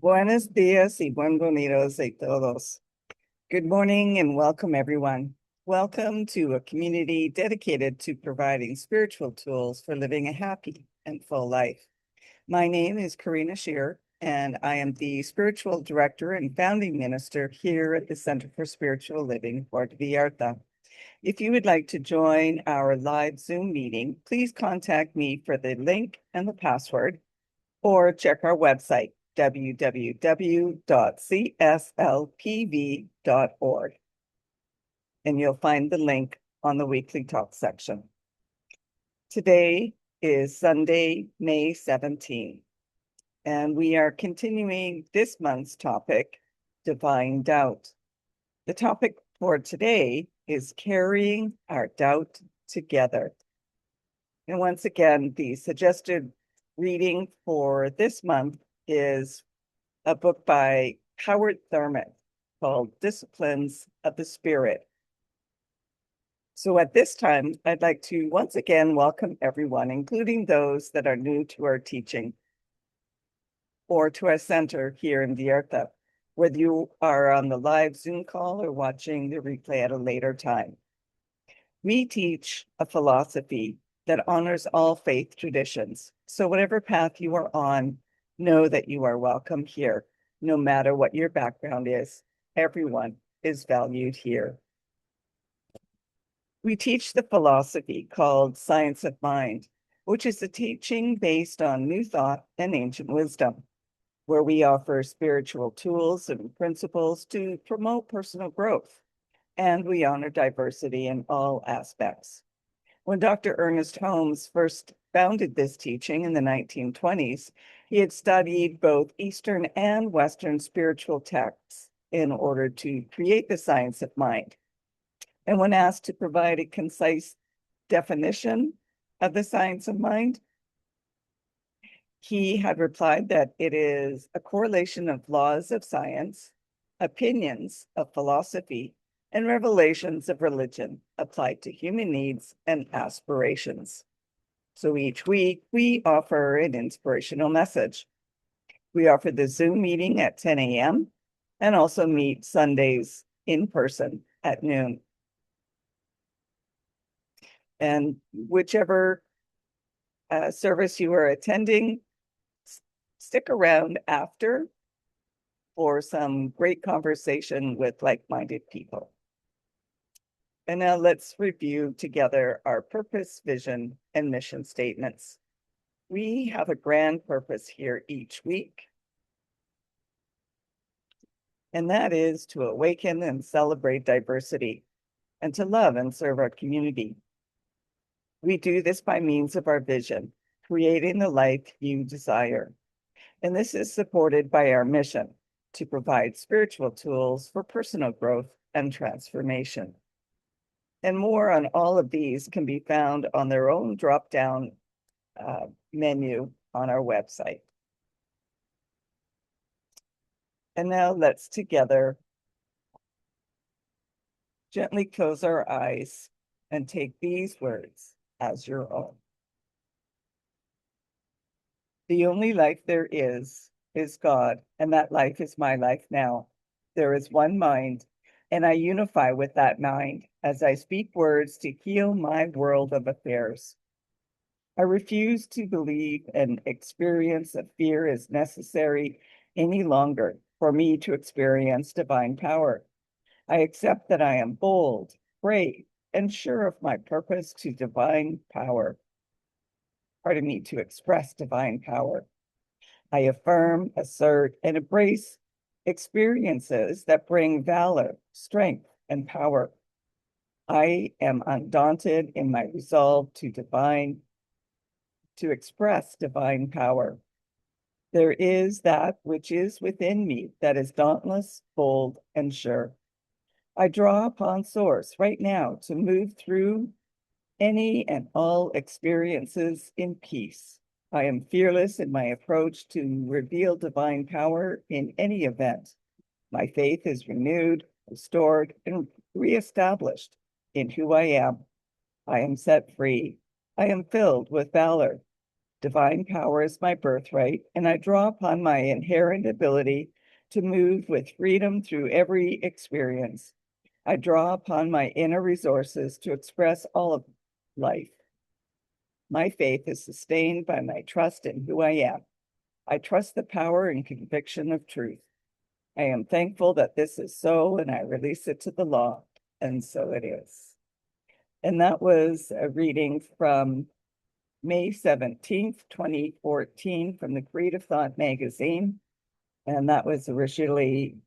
Buenos días y bienvenidos a todos. Good morning and welcome, everyone. Welcome to a community dedicated to providing spiritual tools for living a happy and full life. My name is Karina Shear, and I am the spiritual director and founding minister here at the Center for Spiritual Living Puerto Vallarta. If you would like to join our live Zoom meeting, please contact me for the link and the password, or check our website, www.cslpv.org, and you'll find the link on the weekly talk section. Today is Sunday, May 17th, and we are continuing this month's topic, Divine Doubt. The topic for today is carrying our doubt together. And once again, the suggested reading for this month is a book by Howard Thurman called Disciplines of the Spirit. So at this time, I'd like to once again welcome everyone, including those that are new to our teaching or to our center here in Vallarta, whether you are on the live Zoom call or watching the replay at a later time. We teach a philosophy that honors all faith traditions. So whatever path you are on, know that you are welcome here. No matter what your background is, everyone is valued here. We teach the philosophy called Science of Mind, which is a teaching based on new thought and ancient wisdom, where we offer spiritual tools and principles to promote personal growth, and we honor diversity in all aspects. When Dr. Ernest Holmes first founded this teaching in the 1920s, he had studied both Eastern and Western spiritual texts in order to create the science of mind. And when asked to provide a concise definition of the science of mind, he had replied that it is a correlation of laws of science, opinions of philosophy, and revelations of religion applied to human needs and aspirations. So each week, we offer an inspirational message. We offer the Zoom meeting at 10 a.m. and also meet Sundays in person at noon. And whichever service you are attending, stick around after for some great conversation with like-minded people. And now let's review together our purpose, vision, and mission statements. We have a grand purpose here each week, and that is to awaken and celebrate diversity and to love and serve our community. We do this by means of our vision, creating the life you desire. And this is supported by our mission to provide spiritual tools for personal growth and transformation. And more on all of these can be found on their own drop-down menu on our website. And now let's together gently close our eyes and take these words as your own. The only life there is God, and that life is my life now. There is one mind, and I unify with that mind as I speak words to heal my world of affairs. I refuse to believe an experience of fear is necessary any longer for me to experience divine power. I accept that I am bold, brave, and sure of my purpose to divine power. Pardon me, to express divine power. I affirm, assert, and embrace experiences that bring valor, strength, and power. I am undaunted in my resolve to express divine power. There is that which is within me that is dauntless, bold, and sure. I draw upon Source right now to move through any and all experiences in peace. I am fearless in my approach to reveal divine power in any event. My faith is renewed, restored, and reestablished in who I am. I am set free. I am filled with valor. Divine power is my birthright, and I draw upon my inherent ability to move with freedom through every experience. I draw upon my inner resources to express all of life. My faith is sustained by my trust in who I am. I trust the power and conviction of truth. I am thankful that this is so, and I release it to the law, and so it is. And that was a reading from May 17th, 2014, from the Creative Thought magazine. And that was originally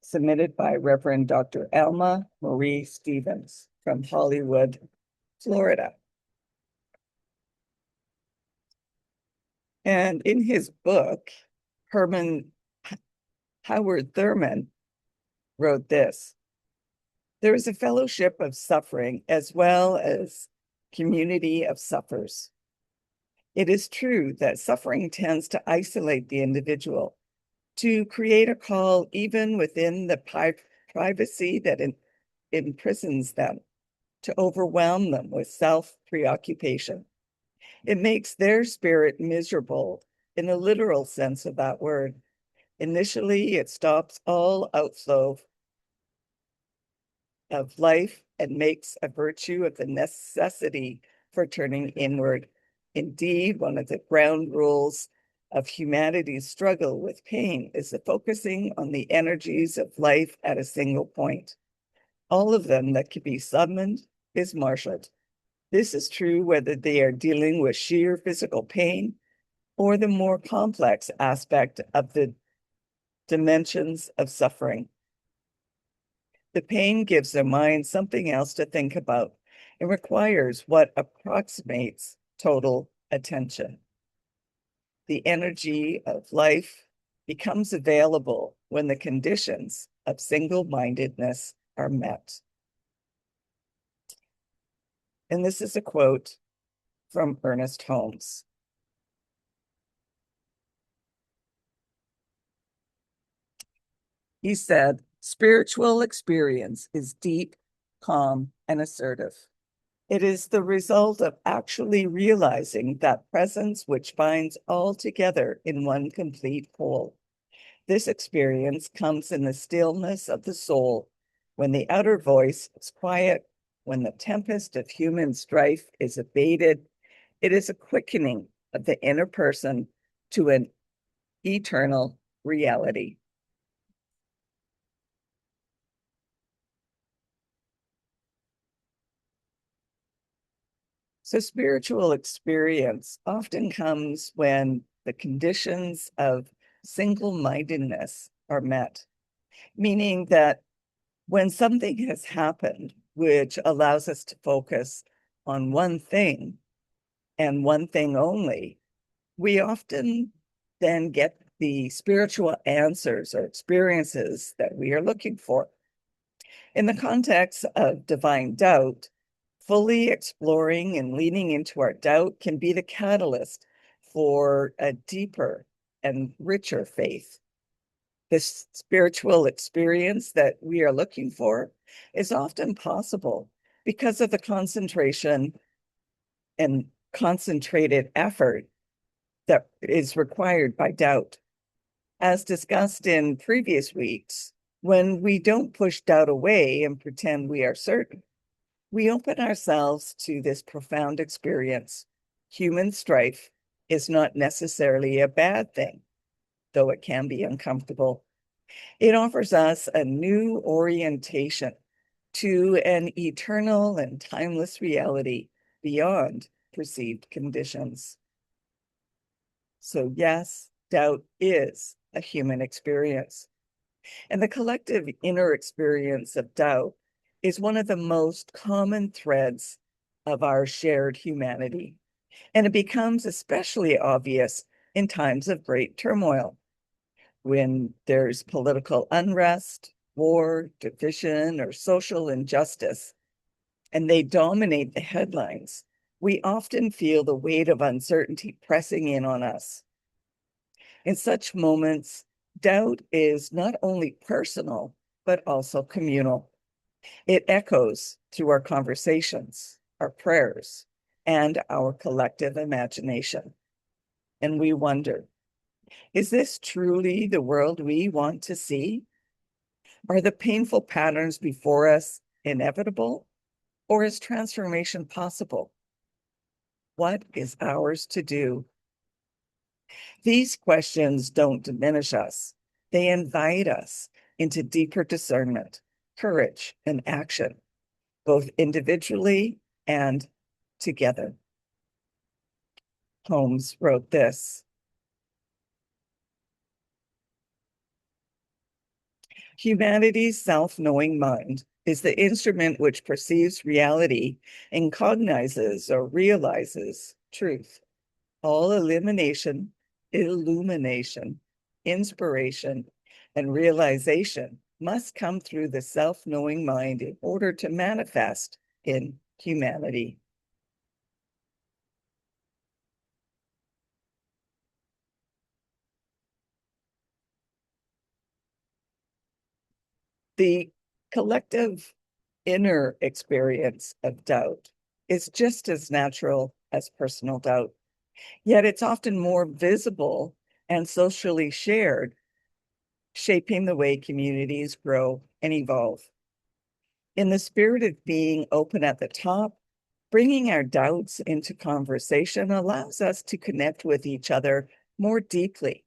submitted by Reverend Dr. Alma Marie Stevens from Hollywood, Florida. And in his book, Howard Thurman wrote this: there is a fellowship of suffering as well as community of sufferers. It is true that suffering tends to isolate the individual, to create a call even within the privacy that imprisons them, to overwhelm them with self-preoccupation. It makes their spirit miserable in the literal sense of that word. Initially, it stops all outflow of life and makes a virtue of the necessity for turning inward. Indeed, one of the ground rules of humanity's struggle with pain is the focusing on the energies of life at a single point. All of them that can be summoned is marshaled. This is true whether they are dealing with sheer physical pain or the more complex aspect of the dimensions of suffering. The pain gives the mind something else to think about. It requires what approximates total attention. The energy of life becomes available when the conditions of single-mindedness are met. And this is a quote from Ernest Holmes. He said, "Spiritual experience is deep, calm, and assertive. It is the result of actually realizing that presence which binds all together in one complete whole. This experience comes in the stillness of the soul, when the outer voice is quiet, when the tempest of human strife is abated. It is a quickening of the inner person to an eternal reality." So spiritual experience often comes when the conditions of single-mindedness are met, meaning that when something has happened which allows us to focus on one thing and one thing only, we often then get the spiritual answers or experiences that we are looking for. In the context of divine doubt, fully exploring and leaning into our doubt can be the catalyst for a deeper and richer faith. This spiritual experience that we are looking for is often possible because of the concentration and concentrated effort that is required by doubt. As discussed in previous weeks, when we don't push doubt away and pretend we are certain, we open ourselves to this profound experience. Human strife is not necessarily a bad thing, though it can be uncomfortable. It offers us a new orientation to an eternal and timeless reality beyond perceived conditions. So yes, doubt is a human experience. And the collective inner experience of doubt is one of the most common threads of our shared humanity. And it becomes especially obvious in times of great turmoil, when there's political unrest, war, division, or social injustice, and they dominate the headlines. We often feel the weight of uncertainty pressing in on us. In such moments, doubt is not only personal, but also communal. It echoes through our conversations, our prayers, and our collective imagination. and we wonder, is this truly the world we want to see? Are the painful patterns before us inevitable, or is transformation possible? What is ours to do? These questions don't diminish us. They invite us into deeper discernment, courage, and action, both individually and together. Holmes wrote this: humanity's self-knowing mind is the instrument which perceives reality and cognizes or realizes truth. All illumination, inspiration, and realization must come through the self-knowing mind in order to manifest in humanity. The collective inner experience of doubt is just as natural as personal doubt, yet it's often more visible and socially shared, shaping the way communities grow and evolve. In the spirit of being open at the top, bringing our doubts into conversation allows us to connect with each other more deeply,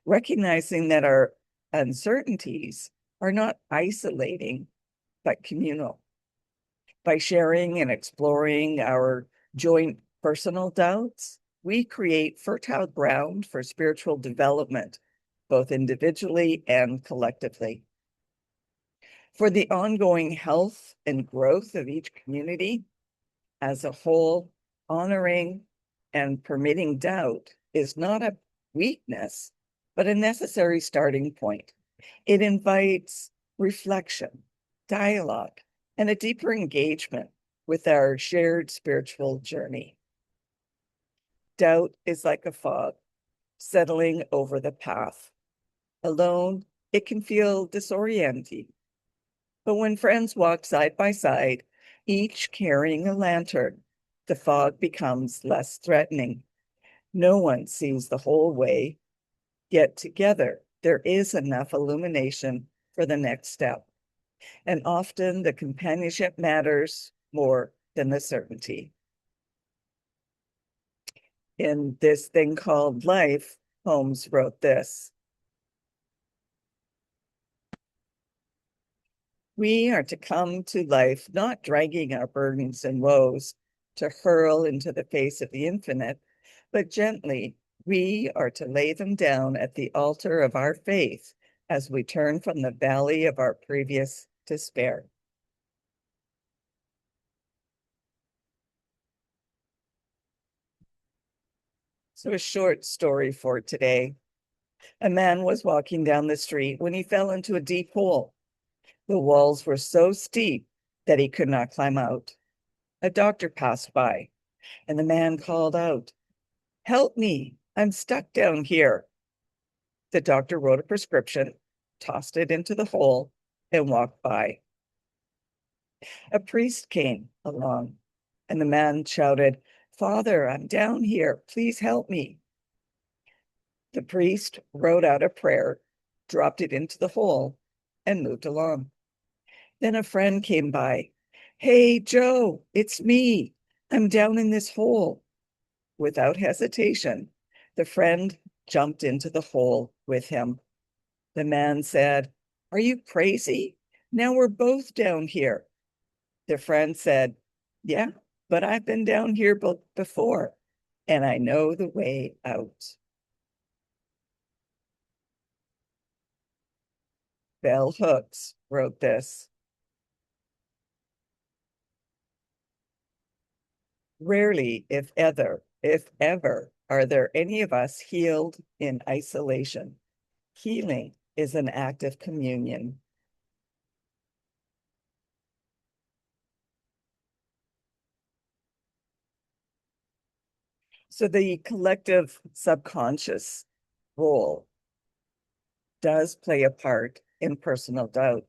recognizing that our uncertainties are not isolating, but communal. By sharing and exploring our joint personal doubts, we create fertile ground for spiritual development, both individually and collectively. For the ongoing health and growth of each community as a whole, honoring and permitting doubt is not a weakness, but a necessary starting point. It invites reflection, dialogue, and a deeper engagement with our shared spiritual journey. Doubt is like a fog settling over the path. Alone, it can feel disorienting. But when friends walk side by side, each carrying a lantern, the fog becomes less threatening. No one sees the whole way, yet together there is enough illumination for the next step. And often the companionship matters more than the certainty. In This Thing Called Life, Holmes wrote this: we are to come to life not dragging our burdens and woes to hurl into the face of the infinite, but gently we are to lay them down at the altar of our faith as we turn from the valley of our previous despair. So, a short story for today. A man was walking down the street when he fell into a deep hole. The walls were so steep that he could not climb out. A doctor passed by, and the man called out, "Help me, I'm stuck down here." The doctor wrote a prescription, tossed it into the hole, and walked by. A priest came along, and the man shouted, "Father, I'm down here. Please help me." The priest wrote out a prayer, dropped it into the hole, and moved along. Then a friend came by. "Hey, Joe, it's me. I'm down in this hole." Without hesitation, the friend jumped into the hole with him. The man said, "Are you crazy? Now we're both down here." The friend said, "Yeah, but I've been down here before, and I know the way out." Bell Hooks wrote this: rarely, if ever, are there any of us healed in isolation. Healing is an act of communion. So the collective subconscious role does play a part in personal doubt.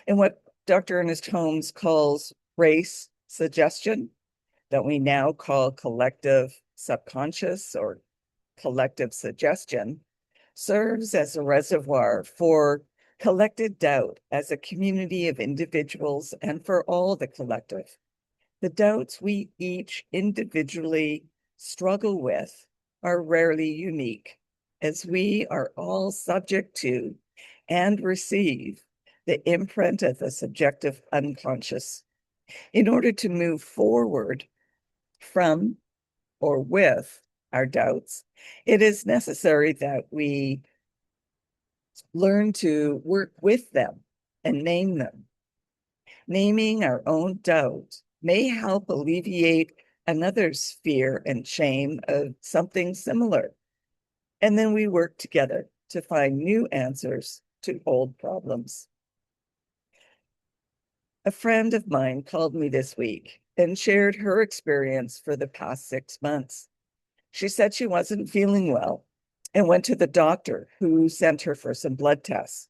And what Dr. Ernest Holmes calls race suggestion, that we now call collective subconscious or collective suggestion, serves as a reservoir for collected doubt as a community of individuals and for all the collective. The doubts we each individually struggle with are rarely unique, as we are all subject to and receive the imprint of the subjective unconscious. In order to move forward from or with our doubts, it is necessary that we learn to work with them and name them. Naming our own doubt may help alleviate another's fear and shame of something similar. And then we work together to find new answers to old problems. A friend of mine called me this week and shared her experience for the past 6 months. She said she wasn't feeling well and went to the doctor, who sent her for some blood tests.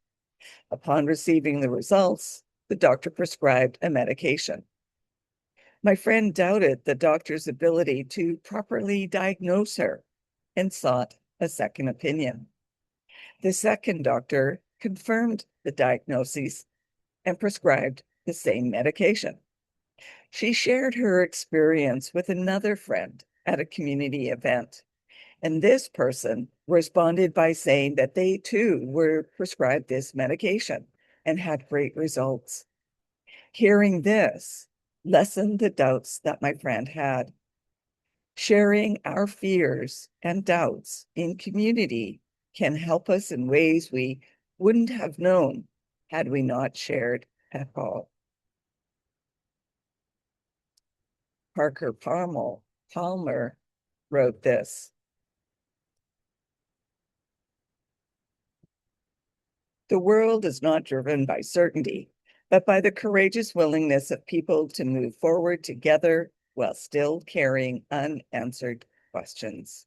Upon receiving the results, the doctor prescribed a medication. My friend doubted the doctor's ability to properly diagnose her and sought a second opinion. The second doctor confirmed the diagnosis and prescribed the same medication. She shared her experience with another friend at a community event, and this person responded by saying that they too were prescribed this medication and had great results. Hearing this lessened the doubts that my friend had. Sharing our fears and doubts in community can help us in ways we wouldn't have known had we not shared at all. Parker Palmer wrote this: "The world is not driven by certainty, but by the courageous willingness of people to move forward together while still carrying unanswered questions."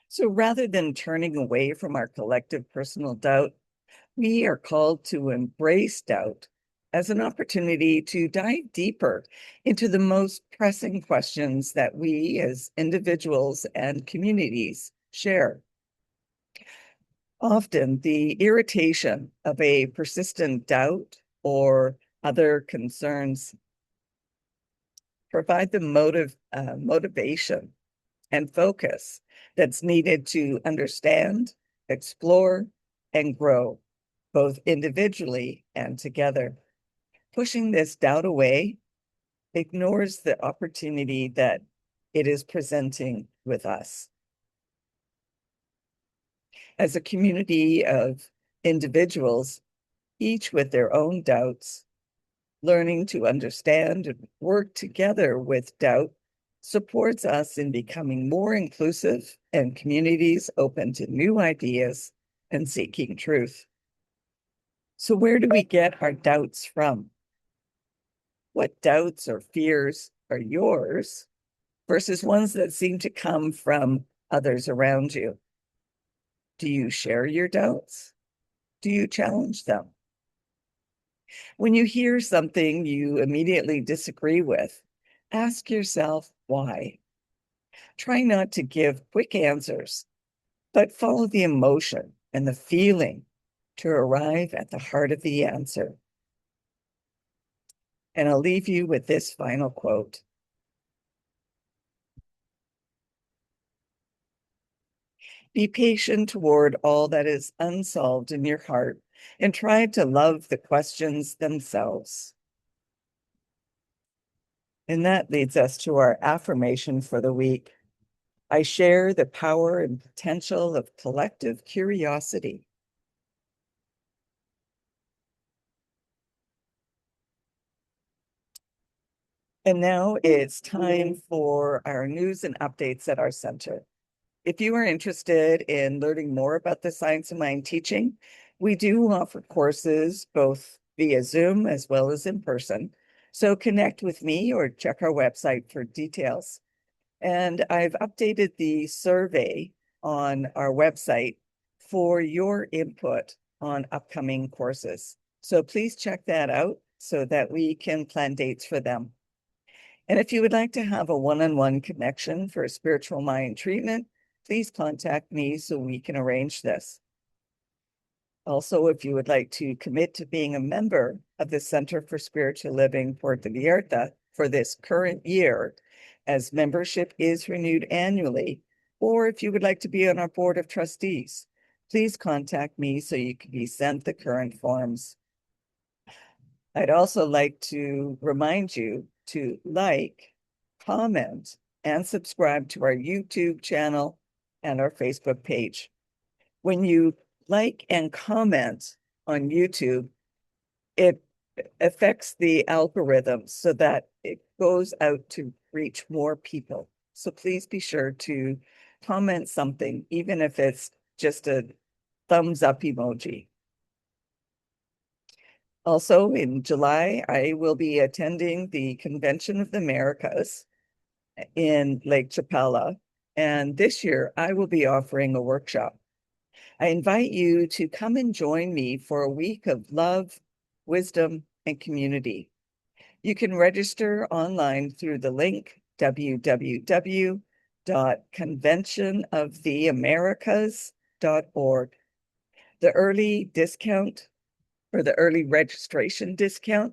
So rather than turning away from our collective personal doubt, we are called to embrace doubt as an opportunity to dive deeper into the most pressing questions that we as individuals and communities share. Often, the irritation of a persistent doubt or other concerns provide the motivation and focus that's needed to understand, explore, and grow, both individually and together. Pushing this doubt away ignores the opportunity that it is presenting with us. As a community of individuals, each with their own doubts, learning to understand and work together with doubt supports us in becoming more inclusive and communities open to new ideas and seeking truth. So where do we get our doubts from? What doubts or fears are yours versus ones that seem to come from others around you? Do you share your doubts? Do you challenge them? When you hear something you immediately disagree with, ask yourself why. Try not to give quick answers, but follow the emotion and the feeling to arrive at the heart of the answer. And I'll leave you with this final quote: "Be patient toward all that is unsolved in your heart and try to love the questions themselves." And that leads us to our affirmation for the week. I share the power and potential of collective curiosity. And now it's time for our news and updates at our center. If you are interested in learning more about the Science of Mind teaching, we do offer courses both via Zoom as well as in person. So connect with me or check our website for details. And I've updated the survey on our website for your input on upcoming courses. So please check that out so that we can plan dates for them. And if you would like to have a one-on-one connection for a spiritual mind treatment, please contact me so we can arrange this. Also, if you would like to commit to being a member of the Center for Spiritual Living Puerto Vallarta for this current year, as membership is renewed annually, or if you would like to be on our board of trustees, please contact me so you can be sent the current forms. I'd also like to remind you to like, comment, and subscribe to our YouTube channel and our Facebook page. When you like and comment on YouTube, it affects the algorithm so that it goes out to reach more people. So please be sure to comment something, even if it's just a thumbs up emoji. Also, in July, I will be attending the Convention of the Americas in Lake Chapala. And this year, I will be offering a workshop. I invite you to come and join me for a week of love, wisdom, and community. You can register online through the link www.conventionoftheamericas.org. The early discount or the early registration discount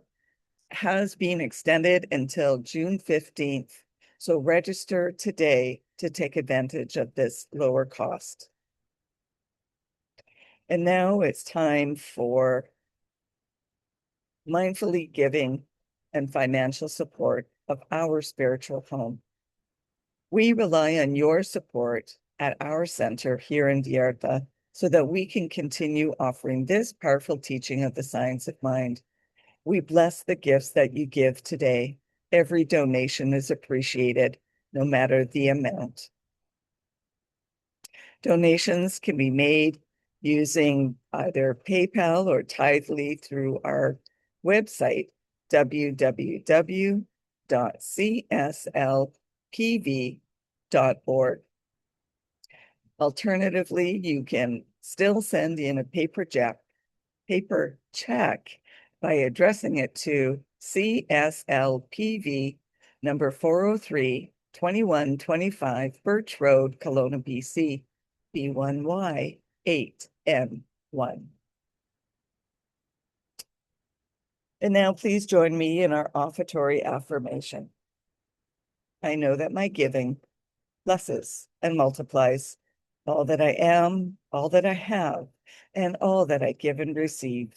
has been extended until June 15th. So register today to take advantage of this lower cost. And now it's time for mindfully giving and financial support of our spiritual home. We rely on your support at our center here in Vallarta so that we can continue offering this powerful teaching of the science of mind. We bless the gifts that you give today. Every donation is appreciated, no matter the amount. Donations can be made using either PayPal or Tithely through our website, www.cslpv.org. Alternatively, you can still send in a paper check by addressing it to CSLPV number 403, 2125 Birch Road, Kelowna, BC, B1Y 8M1. And now please join me in our offertory affirmation. I know that my giving blesses and multiplies all that I am, all that I have, and all that I give and receive.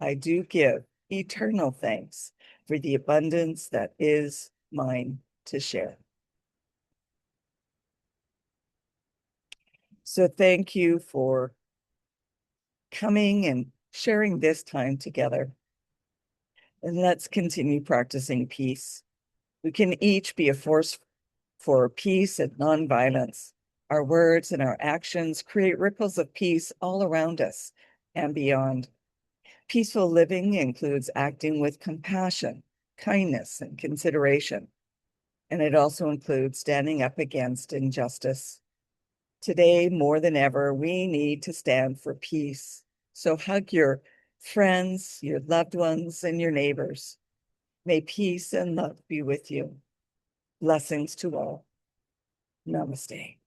I do give eternal thanks for the abundance that is mine to share. So thank you for coming and sharing this time together. And let's continue practicing peace. We can each be a force for peace and nonviolence. Our words and our actions create ripples of peace all around us and beyond. Peaceful living includes acting with compassion, kindness, and consideration. And it also includes standing up against injustice. Today, more than ever, we need to stand for peace. So hug your friends, your loved ones, and your neighbors. May peace and love be with you. Blessings to all. Namaste.